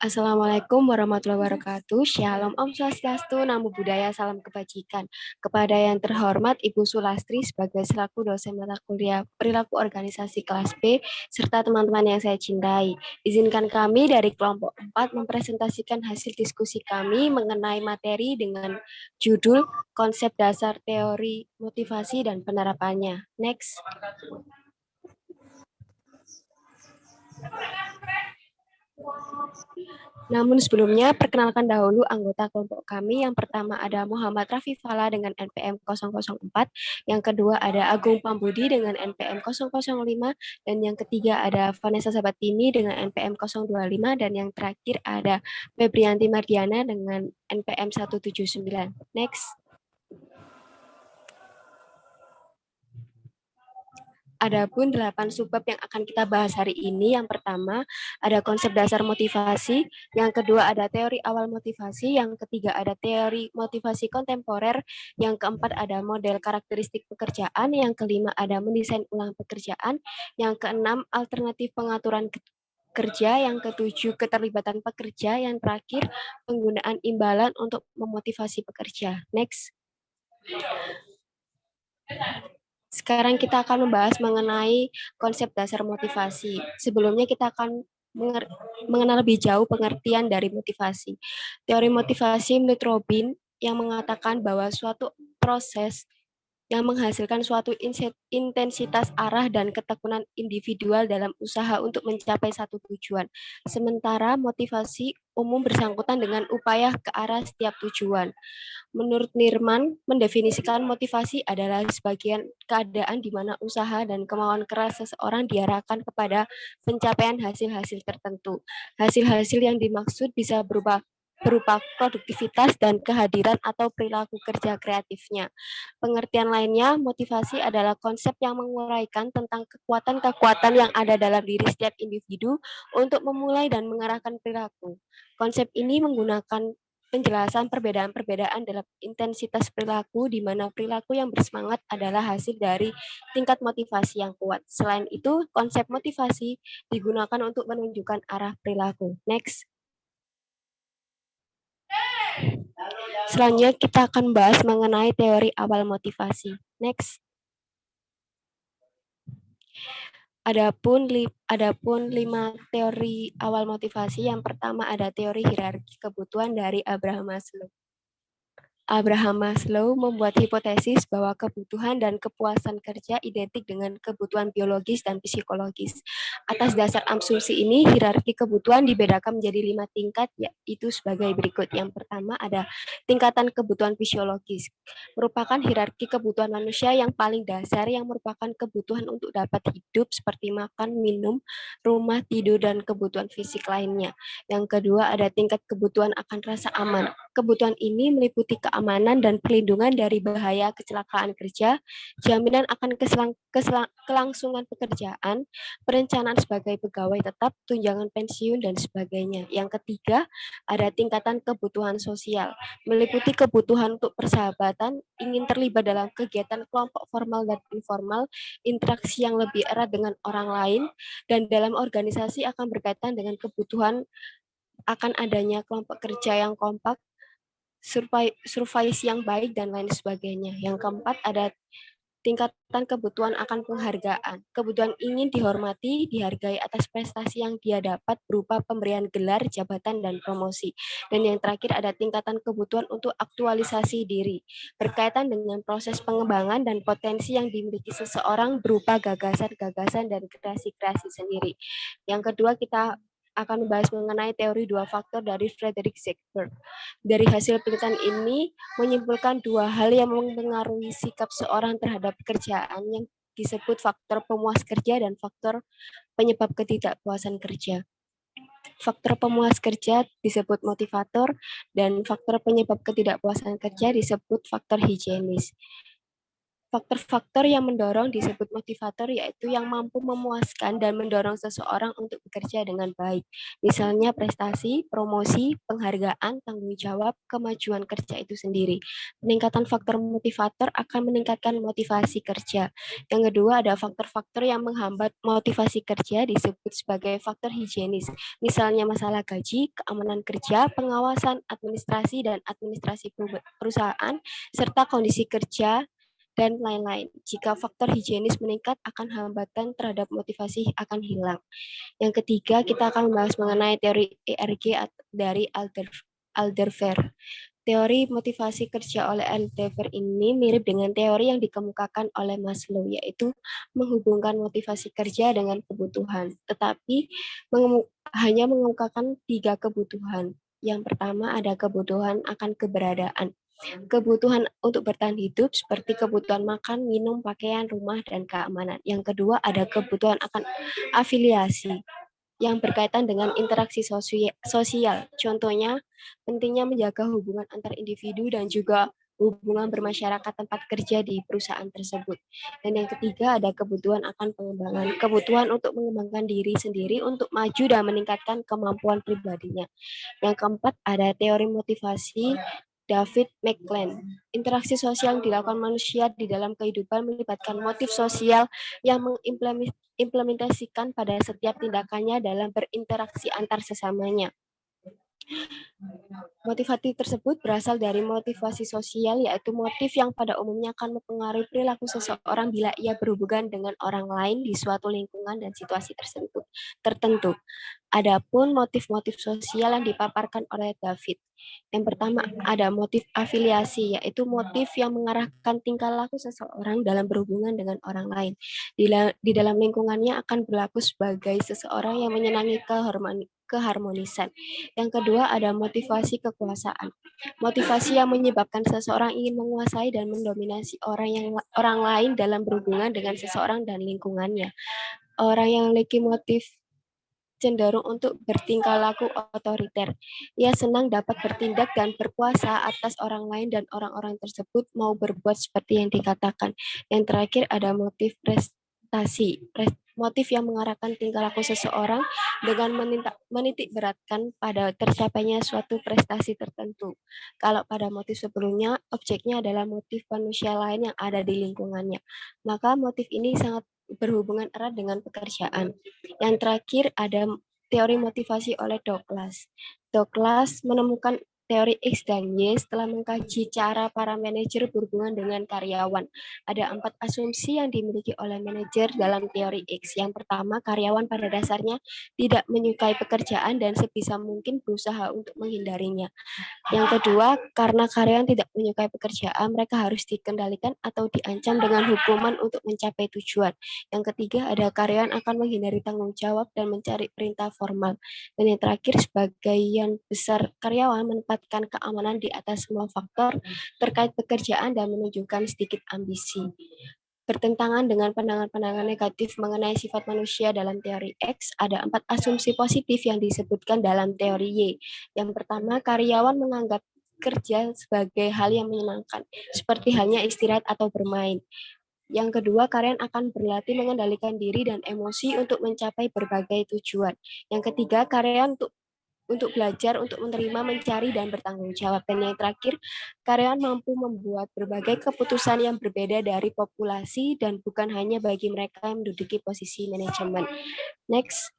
Assalamualaikum warahmatullahi wabarakatuh. Shalom Om Swastiastu, Namo Buddhaya, salam kebajikan. Kepada yang terhormat Ibu Sulastri sebagai selaku dosen mata kuliah perilaku organisasi kelas B, serta teman-teman yang saya cintai. Izinkan kami dari kelompok 4 mempresentasikan hasil diskusi kami mengenai materi dengan judul konsep dasar teori motivasi dan penerapannya. Next. Namun sebelumnya, perkenalkan dahulu anggota kelompok kami. Yang pertama ada Muhammad Rafi Fala dengan NPM 004, yang kedua ada Agung Pambudi dengan NPM 005, dan yang ketiga ada Vanessa Sabatini dengan NPM 025, dan yang terakhir ada Febrianti Mardiana dengan NPM 179. Next. Adapun 8 subbab yang akan kita bahas hari ini. Yang pertama ada konsep dasar motivasi, yang kedua ada teori awal motivasi, yang ketiga ada teori motivasi kontemporer, yang keempat ada model karakteristik pekerjaan, yang kelima ada mendesain ulang pekerjaan, yang keenam alternatif pengaturan kerja, yang ketujuh keterlibatan pekerja, yang terakhir penggunaan imbalan untuk memotivasi pekerja. Next. Sekarang kita akan membahas mengenai konsep dasar motivasi. Sebelumnya kita akan mengenal lebih jauh pengertian dari motivasi. Teori motivasi menurut Robin yang mengatakan bahwa suatu proses yang menghasilkan suatu intensitas arah dan ketekunan individual dalam usaha untuk mencapai satu tujuan. Sementara motivasi umum bersangkutan dengan upaya ke arah setiap tujuan. Menurut Nirman, mendefinisikan motivasi adalah sebagian keadaan di mana usaha dan kemauan keras seseorang diarahkan kepada pencapaian hasil-hasil tertentu. Hasil-hasil yang dimaksud bisa berupa produktivitas dan kehadiran atau perilaku kerja kreatifnya. Pengertian lainnya, motivasi adalah konsep yang menguraikan tentang kekuatan-kekuatan yang ada dalam diri setiap individu untuk memulai dan mengarahkan perilaku. Konsep ini menggunakan penjelasan perbedaan-perbedaan dalam intensitas perilaku, di mana perilaku yang bersemangat adalah hasil dari tingkat motivasi yang kuat. Selain itu, konsep motivasi digunakan untuk menunjukkan arah perilaku. Next. Selanjutnya kita akan bahas mengenai teori awal motivasi. Next. Adapun 5 teori awal motivasi. Yang pertama ada teori hierarki kebutuhan dari Abraham Maslow. Abraham Maslow membuat hipotesis bahwa kebutuhan dan kepuasan kerja identik dengan kebutuhan biologis dan psikologis. Atas dasar asumsi ini, hierarki kebutuhan dibedakan menjadi 5 tingkat, yaitu sebagai berikut. Yang pertama ada tingkatan kebutuhan fisiologis, merupakan hierarki kebutuhan manusia yang paling dasar, yang merupakan kebutuhan untuk dapat hidup seperti makan, minum, rumah, tidur, dan kebutuhan fisik lainnya. Yang kedua ada tingkat kebutuhan akan rasa aman. Kebutuhan ini meliputi keamanan dan perlindungan dari bahaya kecelakaan kerja, jaminan akan kelangsungan pekerjaan, perencanaan sebagai pegawai tetap, tunjangan pensiun, dan sebagainya. Yang ketiga, ada tingkatan kebutuhan sosial, meliputi kebutuhan untuk persahabatan, ingin terlibat dalam kegiatan kelompok formal dan informal, interaksi yang lebih erat dengan orang lain, dan dalam organisasi akan berkaitan dengan kebutuhan akan adanya kelompok kerja yang kompak, survei yang baik, dan lain sebagainya. Yang keempat ada tingkatan kebutuhan akan penghargaan. Kebutuhan ingin dihormati, dihargai atas prestasi yang dia dapat berupa pemberian gelar, jabatan, dan promosi. Dan yang terakhir ada tingkatan kebutuhan untuk aktualisasi diri, berkaitan dengan proses pengembangan dan potensi yang dimiliki seseorang berupa gagasan-gagasan dan kreasi-kreasi sendiri. Yang kedua, kita akan membahas mengenai teori 2 faktor dari Frederick Siegbert. Dari hasil penelitian ini menyimpulkan 2 hal yang mempengaruhi sikap seorang terhadap pekerjaan, yang disebut faktor pemuas kerja dan faktor penyebab ketidakpuasan kerja. Faktor pemuas kerja disebut motivator dan faktor penyebab ketidakpuasan kerja disebut faktor higienis. Faktor-faktor yang mendorong disebut motivator, yaitu yang mampu memuaskan dan mendorong seseorang untuk bekerja dengan baik. Misalnya prestasi, promosi, penghargaan, tanggung jawab, kemajuan kerja itu sendiri. Peningkatan faktor motivator akan meningkatkan motivasi kerja. Yang kedua ada faktor-faktor yang menghambat motivasi kerja disebut sebagai faktor higienis. Misalnya masalah gaji, keamanan kerja, pengawasan administrasi dan administrasi perusahaan, serta kondisi kerja dan lain-lain. Jika faktor higienis meningkat, akan hambatan terhadap motivasi akan hilang. Yang ketiga, kita akan membahas mengenai teori ERG dari Alderfer. Teori motivasi kerja oleh Alderfer ini mirip dengan teori yang dikemukakan oleh Maslow, yaitu menghubungkan motivasi kerja dengan kebutuhan, tetapi hanya mengemukakan 3 kebutuhan. Yang pertama ada kebutuhan akan keberadaan. Kebutuhan untuk bertahan hidup seperti kebutuhan makan, minum, pakaian, rumah, dan keamanan. Yang kedua ada kebutuhan akan afiliasi yang berkaitan dengan interaksi sosial. Contohnya, pentingnya menjaga hubungan antar individu dan juga hubungan bermasyarakat tempat kerja di perusahaan tersebut. Dan yang ketiga ada kebutuhan akan pengembangan, kebutuhan untuk mengembangkan diri sendiri untuk maju dan meningkatkan kemampuan pribadinya. Yang keempat ada teori motivasi David McClelland. Interaksi sosial yang dilakukan manusia di dalam kehidupan melibatkan motif sosial yang mengimplementasikan pada setiap tindakannya dalam berinteraksi antar sesamanya. Motivasi tersebut berasal dari motivasi sosial, yaitu motif yang pada umumnya akan mempengaruhi perilaku seseorang bila ia berhubungan dengan orang lain di suatu lingkungan dan situasi tertentu. Adapun motif-motif sosial yang dipaparkan oleh David. Yang pertama, ada motif afiliasi, yaitu motif yang mengarahkan tingkah laku seseorang dalam berhubungan dengan orang lain. Di dalam lingkungannya akan berlaku sebagai seseorang yang menyenangi keharmonisan. Yang kedua ada motivasi kekuasaan. Motivasi yang menyebabkan seseorang ingin menguasai dan mendominasi orang lain dalam berhubungan dengan seseorang dan lingkungannya. Orang yang memiliki motif cenderung untuk bertingkah laku otoriter. Ia senang dapat bertindak dan berkuasa atas orang lain dan orang-orang tersebut mau berbuat seperti yang dikatakan. Yang terakhir ada motif prestasi. Motif yang mengarahkan tingkah laku seseorang dengan menitik beratkan pada tercapainya suatu prestasi tertentu. Kalau pada motif sebelumnya, objeknya adalah motif manusia lain yang ada di lingkungannya. Maka motif ini sangat berhubungan erat dengan pekerjaan. Yang terakhir ada teori motivasi oleh Douglas. Douglas menemukan teori X dan Y setelah mengkaji cara para manajer berhubungan dengan karyawan. Ada 4 asumsi yang dimiliki oleh manajer dalam teori X. Yang pertama, karyawan pada dasarnya tidak menyukai pekerjaan dan sebisa mungkin berusaha untuk menghindarinya. Yang kedua, karena karyawan tidak menyukai pekerjaan, mereka harus dikendalikan atau diancam dengan hukuman untuk mencapai tujuan. Yang ketiga, ada karyawan akan menghindari tanggung jawab dan mencari perintah formal. Dan yang terakhir, sebagian besar karyawan menempatkan keamanan di atas semua faktor terkait pekerjaan dan menunjukkan sedikit ambisi. Bertentangan dengan pandangan-pandangan negatif mengenai sifat manusia dalam teori X, ada 4 asumsi positif yang disebutkan dalam teori Y. Yang pertama, karyawan menganggap kerja sebagai hal yang menyenangkan, seperti halnya istirahat atau bermain. Yang kedua, karyawan akan berlatih mengendalikan diri dan emosi untuk mencapai berbagai tujuan. Yang ketiga, karyawan untuk belajar, untuk menerima, mencari, dan bertanggung jawab. Dan yang terakhir, karyawan mampu membuat berbagai keputusan yang berbeda dari populasi dan bukan hanya bagi mereka yang menduduki posisi manajemen. Next.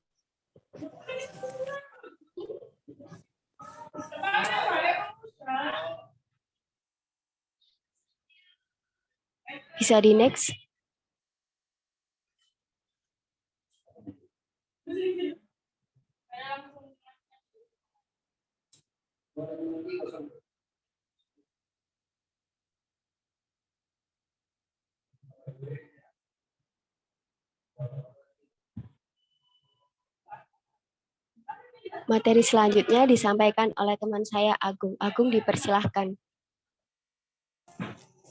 Bisa di next. Materi selanjutnya disampaikan oleh teman saya Agung. Agung, dipersilahkan.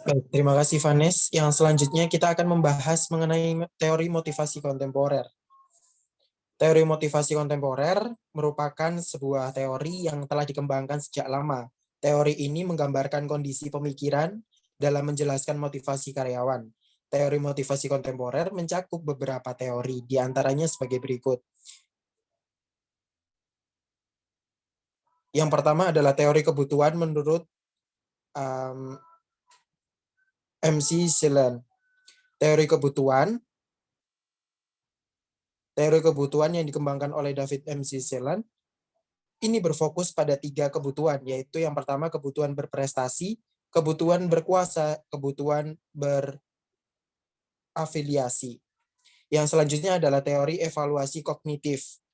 Baik, terima kasih Vanes. Yang selanjutnya kita akan membahas mengenai teori motivasi kontemporer. Teori motivasi kontemporer merupakan sebuah teori yang telah dikembangkan sejak lama. Teori ini menggambarkan kondisi pemikiran dalam menjelaskan motivasi karyawan. Teori motivasi kontemporer mencakup beberapa teori, di antaranya sebagai berikut. Yang pertama adalah teori kebutuhan menurut MC Schiller. Teori kebutuhan yang dikembangkan oleh David MC Schiller ini berfokus pada 3 kebutuhan, yaitu yang pertama kebutuhan berprestasi, kebutuhan berkuasa, kebutuhan berafiliasi. Yang selanjutnya adalah teori evaluasi kognitif.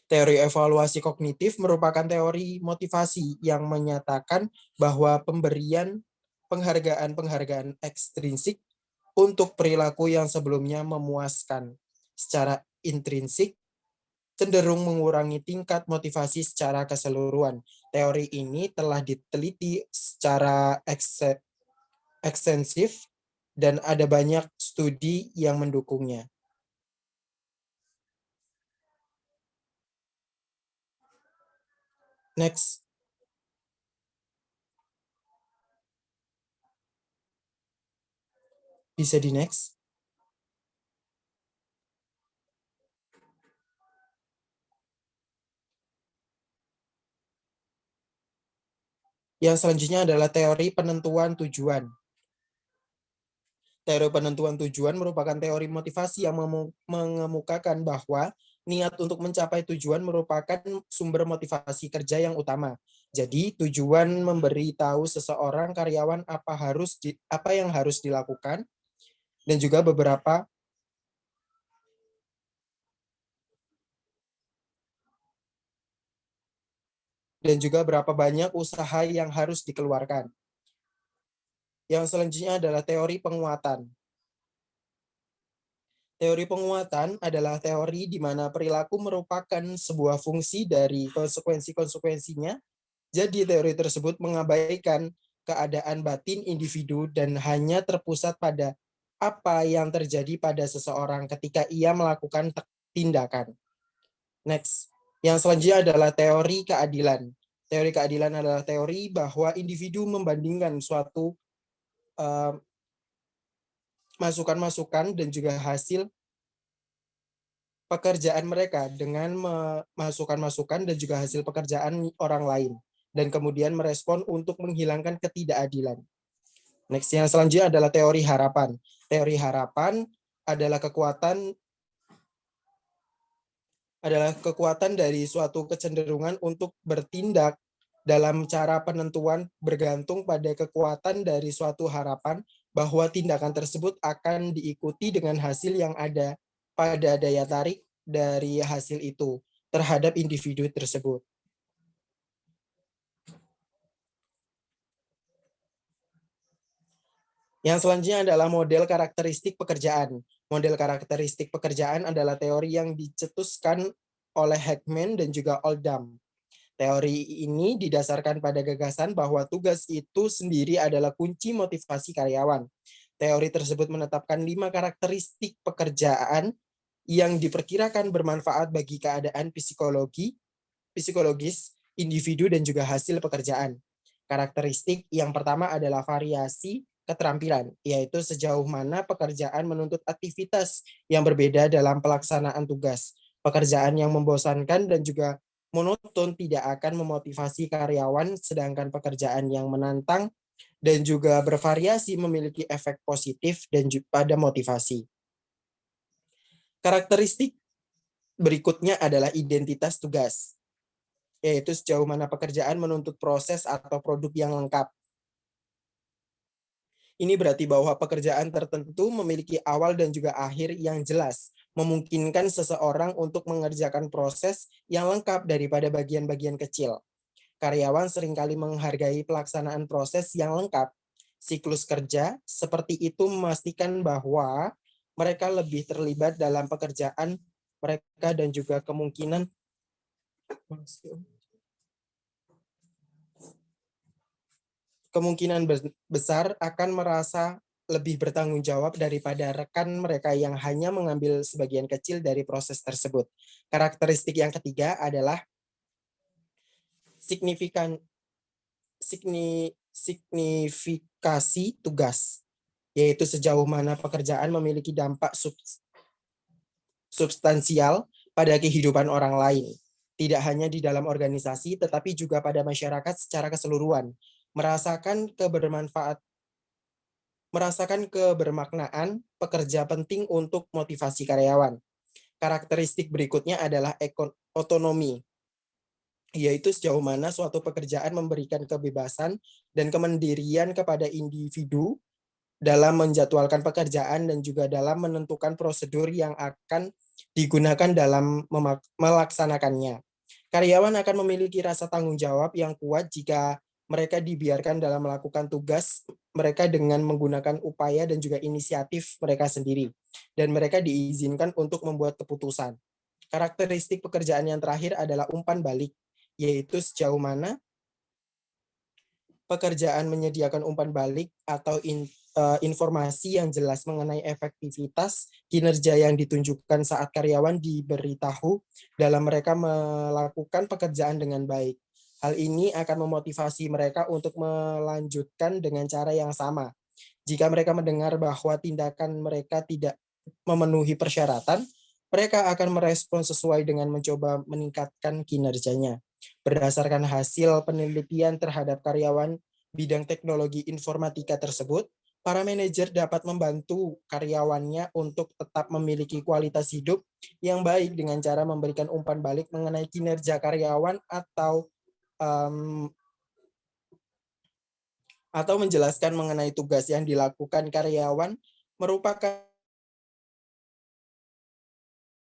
Teori evaluasi kognitif merupakan teori motivasi yang menyatakan bahwa pemberian penghargaan ekstrinsik untuk perilaku yang sebelumnya memuaskan secara intrinsik cenderung mengurangi tingkat motivasi secara keseluruhan. Teori ini telah diteliti secara ekstensif dan ada banyak studi yang mendukungnya. Next. Bisa di next. Yang selanjutnya adalah teori penentuan tujuan. Teori penentuan tujuan merupakan teori motivasi yang mengemukakan bahwa niat untuk mencapai tujuan merupakan sumber motivasi kerja yang utama. Jadi, tujuan memberitahu seseorang karyawan apa yang harus dilakukan dan juga berapa banyak usaha yang harus dikeluarkan. Yang selanjutnya adalah teori penguatan. Teori penguatan adalah teori di mana perilaku merupakan sebuah fungsi dari konsekuensi-konsekuensinya. Jadi teori tersebut mengabaikan keadaan batin individu dan hanya terpusat pada apa yang terjadi pada seseorang ketika ia melakukan tindakan. Next. Yang selanjutnya adalah teori keadilan. Teori keadilan adalah teori bahwa individu membandingkan suatu masukan-masukan dan juga hasil pekerjaan mereka dengan masukan-masukan dan juga hasil pekerjaan orang lain dan kemudian merespon untuk menghilangkan ketidakadilan. Next, yang selanjutnya adalah teori harapan. Teori harapan adalah kekuatan dari suatu kecenderungan untuk bertindak dalam cara penentuan bergantung pada kekuatan dari suatu harapan bahwa tindakan tersebut akan diikuti dengan hasil yang ada pada daya tarik dari hasil itu terhadap individu tersebut. Yang selanjutnya adalah model karakteristik pekerjaan. Model karakteristik pekerjaan adalah teori yang dicetuskan oleh Heckman dan juga Oldham. Teori ini didasarkan pada gagasan bahwa tugas itu sendiri adalah kunci motivasi karyawan. Teori tersebut menetapkan 5 karakteristik pekerjaan yang diperkirakan bermanfaat bagi keadaan psikologis, individu, dan juga hasil pekerjaan. Karakteristik yang pertama adalah variasi keterampilan, yaitu sejauh mana pekerjaan menuntut aktivitas yang berbeda dalam pelaksanaan tugas. Pekerjaan yang membosankan dan juga monoton tidak akan memotivasi karyawan, sedangkan pekerjaan yang menantang dan juga bervariasi memiliki efek positif dan pada motivasi. Karakteristik berikutnya adalah identitas tugas, yaitu sejauh mana pekerjaan menuntut proses atau produk yang lengkap. Ini berarti bahwa pekerjaan tertentu memiliki awal dan juga akhir yang jelas, memungkinkan seseorang untuk mengerjakan proses yang lengkap daripada bagian-bagian kecil. Karyawan seringkali menghargai pelaksanaan proses yang lengkap. Siklus kerja seperti itu memastikan bahwa mereka lebih terlibat dalam pekerjaan mereka dan juga kemungkinan besar akan merasa lebih bertanggung jawab daripada rekan mereka yang hanya mengambil sebagian kecil dari proses tersebut. Karakteristik yang ketiga adalah signifikansi klasifikasi tugas, yaitu sejauh mana pekerjaan memiliki dampak substansial pada kehidupan orang lain, tidak hanya di dalam organisasi, tetapi juga pada masyarakat secara keseluruhan, merasakan kebermaknaan pekerja penting untuk motivasi karyawan. Karakteristik berikutnya adalah otonomi, yaitu sejauh mana suatu pekerjaan memberikan kebebasan dan kemandirian kepada individu dalam menjadwalkan pekerjaan dan juga dalam menentukan prosedur yang akan digunakan dalam melaksanakannya. Karyawan akan memiliki rasa tanggung jawab yang kuat jika mereka dibiarkan dalam melakukan tugas mereka dengan menggunakan upaya dan juga inisiatif mereka sendiri, dan mereka diizinkan untuk membuat keputusan. Karakteristik pekerjaan yang terakhir adalah umpan balik, yaitu sejauh mana pekerjaan menyediakan umpan balik atau informasi yang jelas mengenai efektivitas kinerja yang ditunjukkan saat karyawan diberitahu dalam mereka melakukan pekerjaan dengan baik. Hal ini akan memotivasi mereka untuk melanjutkan dengan cara yang sama. Jika mereka mendengar bahwa tindakan mereka tidak memenuhi persyaratan, mereka akan merespon sesuai dengan mencoba meningkatkan kinerjanya. Berdasarkan hasil penelitian terhadap karyawan bidang teknologi informatika tersebut, para manajer dapat membantu karyawannya untuk tetap memiliki kualitas hidup yang baik dengan cara memberikan umpan balik mengenai kinerja karyawan atau menjelaskan mengenai tugas yang dilakukan karyawan merupakan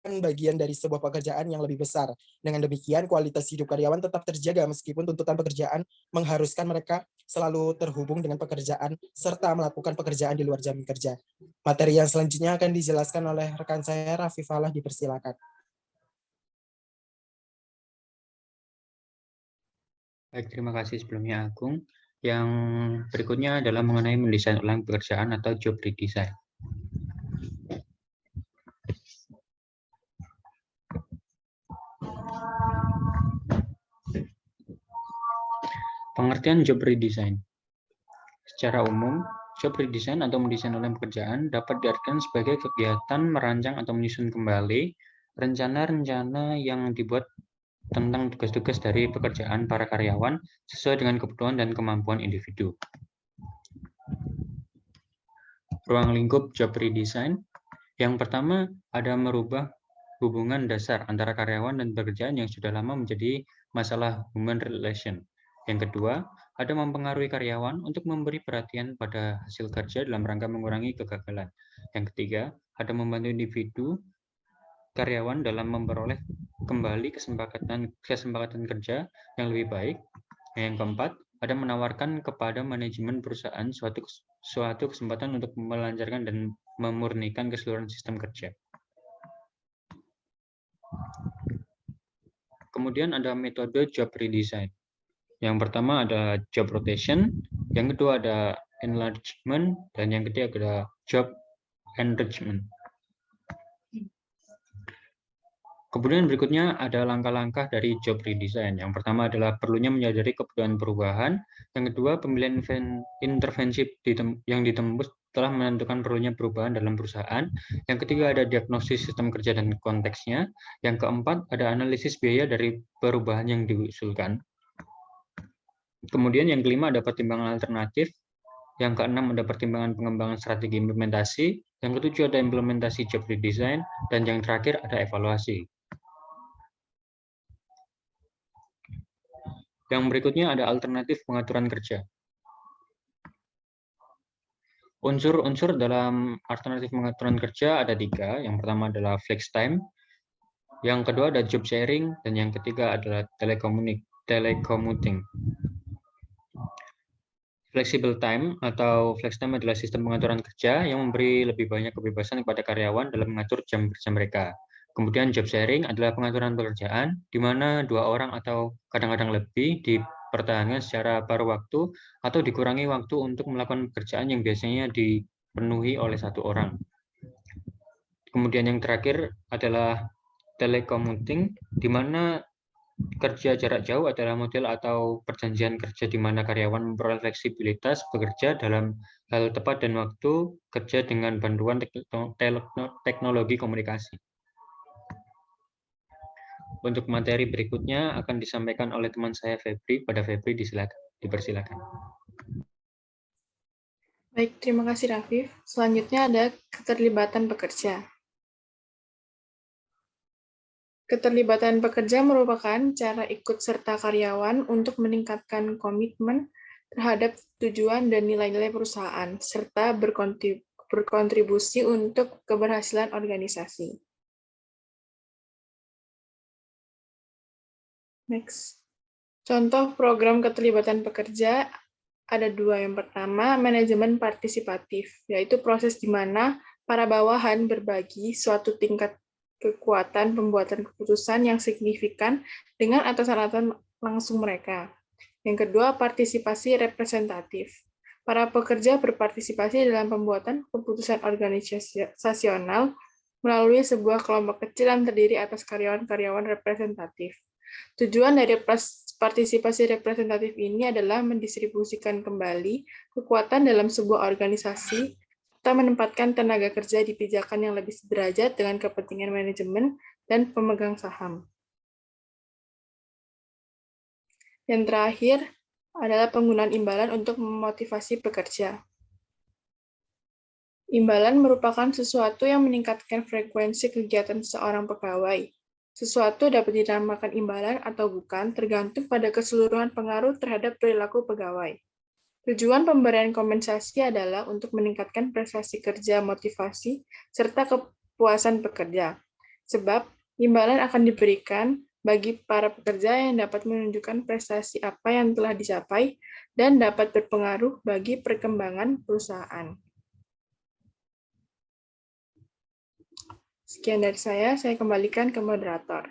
bagian dari sebuah pekerjaan yang lebih besar. Dengan demikian, kualitas hidup karyawan tetap terjaga meskipun tuntutan pekerjaan mengharuskan mereka selalu terhubung dengan pekerjaan serta melakukan pekerjaan di luar jam kerja. Materi yang selanjutnya akan dijelaskan oleh rekan saya, Raffi Falah, dipersilakan. Baik, terima kasih sebelumnya Agung. Yang berikutnya adalah mengenai mendesain ulang pekerjaan atau job redesign. Pengertian job redesign. Secara umum, job redesign atau mendesain ulang pekerjaan dapat diartikan sebagai kegiatan merancang atau menyusun kembali rencana-rencana yang dibuat tentang tugas-tugas dari pekerjaan para karyawan sesuai dengan kebutuhan dan kemampuan individu. Ruang lingkup job redesign. Yang pertama, ada merubah hubungan dasar antara karyawan dan pekerjaan yang sudah lama menjadi masalah human relation. Yang kedua, ada mempengaruhi karyawan untuk memberi perhatian pada hasil kerja dalam rangka mengurangi kegagalan. Yang ketiga, ada membantu individu karyawan dalam memperoleh kembali kesempatan kerja yang lebih baik. Yang keempat, ada menawarkan kepada manajemen perusahaan suatu kesempatan untuk melancarkan dan memurnikan keseluruhan sistem kerja. Kemudian ada metode job redesign. Yang pertama ada job rotation, yang kedua ada enlargement, dan yang ketiga ada job enrichment. Kemudian berikutnya ada langkah-langkah dari job redesign. Yang pertama adalah perlunya menyadari kebutuhan perubahan. Yang kedua, pemilihan intervensi yang ditembus telah menentukan perlunya perubahan dalam perusahaan. Yang ketiga ada diagnosis sistem kerja dan konteksnya. Yang keempat ada analisis biaya dari perubahan yang diusulkan. Kemudian yang kelima ada pertimbangan alternatif. Yang keenam ada pertimbangan pengembangan strategi implementasi. Yang ketujuh ada implementasi job redesign. Dan yang terakhir ada evaluasi. Yang berikutnya ada alternatif pengaturan kerja. Unsur-unsur dalam alternatif pengaturan kerja ada 3. Yang pertama adalah flex time. Yang kedua ada job sharing. Dan yang ketiga adalah telecommuting. Flexible time atau flex time adalah sistem pengaturan kerja yang memberi lebih banyak kebebasan kepada karyawan dalam mengatur jam kerja mereka. Kemudian job sharing adalah pengaturan pekerjaan di mana 2 orang atau kadang-kadang lebih dipertahankan secara paruh waktu atau dikurangi waktu untuk melakukan pekerjaan yang biasanya dipenuhi oleh 1 orang. Kemudian yang terakhir adalah telecommuting di mana Kerja jarak jauh adalah model atau perjanjian kerja di mana karyawan memperoleh fleksibilitas bekerja dalam hal tepat dan waktu kerja dengan bantuan teknologi komunikasi. Untuk materi berikutnya akan disampaikan oleh teman saya Febri. Pada Febri dipersilakan. Baik, terima kasih Rafif. Selanjutnya ada keterlibatan pekerja. Keterlibatan pekerja merupakan cara ikut serta karyawan untuk meningkatkan komitmen terhadap tujuan dan nilai-nilai perusahaan, serta berkontribusi untuk keberhasilan organisasi. Next. Contoh program keterlibatan pekerja ada dua. Yang pertama, manajemen partisipatif, yaitu proses di mana para bawahan berbagi suatu tingkat kekuatan pembuatan keputusan yang signifikan dengan atasan-atasan langsung mereka. Yang kedua, partisipasi representatif. Para pekerja berpartisipasi dalam pembuatan keputusan organisasional melalui sebuah kelompok kecil yang terdiri atas karyawan-karyawan representatif. Tujuan dari partisipasi representatif ini adalah mendistribusikan kembali kekuatan dalam sebuah organisasi serta menempatkan tenaga kerja di pijakan yang lebih sederajat dengan kepentingan manajemen dan pemegang saham. Yang terakhir adalah penggunaan imbalan untuk memotivasi pekerja. Imbalan merupakan sesuatu yang meningkatkan frekuensi kegiatan seorang pegawai. Sesuatu dapat dinamakan imbalan atau bukan tergantung pada keseluruhan pengaruh terhadap perilaku pegawai. Tujuan pemberian kompensasi adalah untuk meningkatkan prestasi kerja, motivasi, serta kepuasan pekerja. Sebab, imbalan akan diberikan bagi para pekerja yang dapat menunjukkan prestasi apa yang telah dicapai dan dapat berpengaruh bagi perkembangan perusahaan. Sekian dari saya kembalikan ke moderator.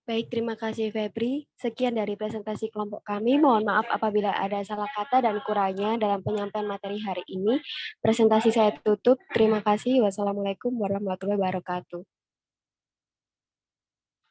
Baik, terima kasih Febri. Sekian dari presentasi kelompok kami. Mohon maaf apabila ada salah kata dan kurangnya dalam penyampaian materi hari ini. Presentasi saya tutup. Terima kasih. Wassalamualaikum warahmatullahi wabarakatuh.